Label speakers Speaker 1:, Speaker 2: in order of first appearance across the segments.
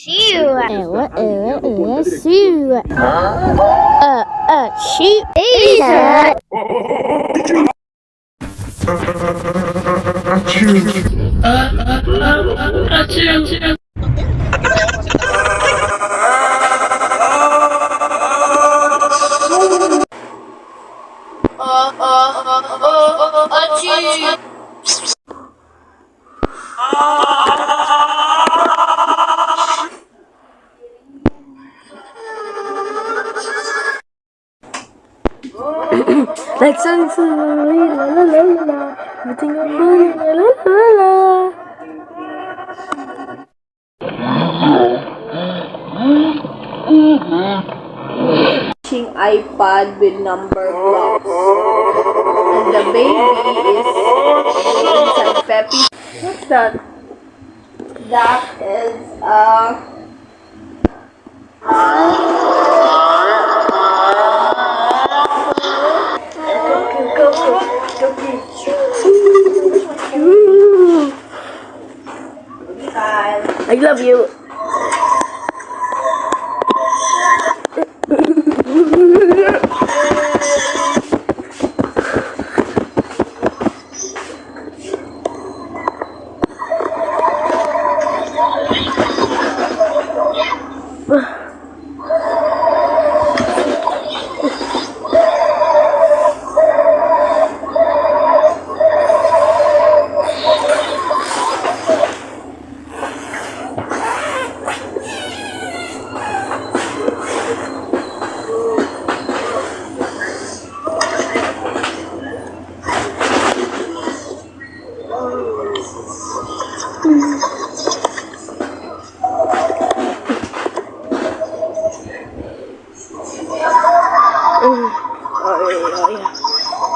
Speaker 1: Sua. Sua. Shoot. Isa.
Speaker 2: Like sunny, la la la la la. Everything is fine, la la la la. iPad with number blocks. And the baby is inside Peppy. What's that? That is I love you.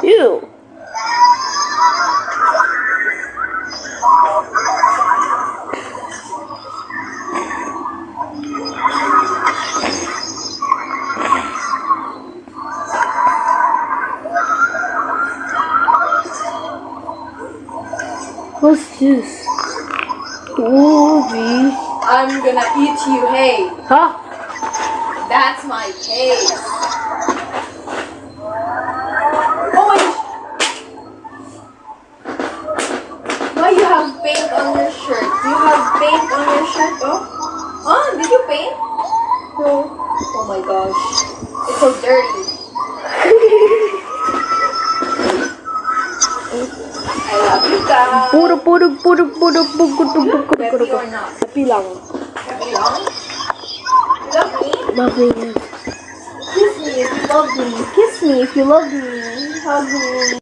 Speaker 2: You. What's this? Movie. I'm gonna eat you, hey. Huh? That's my case. Oh my gosh. Why you have paint on your shirt? You have paint on your shirt, oh? Oh, did you paint? No. Oh my gosh. It's so dirty. I love you guys. Puro. Happy or not? Happy lang. Happy lang? You love me?
Speaker 1: Love you.
Speaker 2: Kiss me if you love me. Kiss me if you love me. Hug me.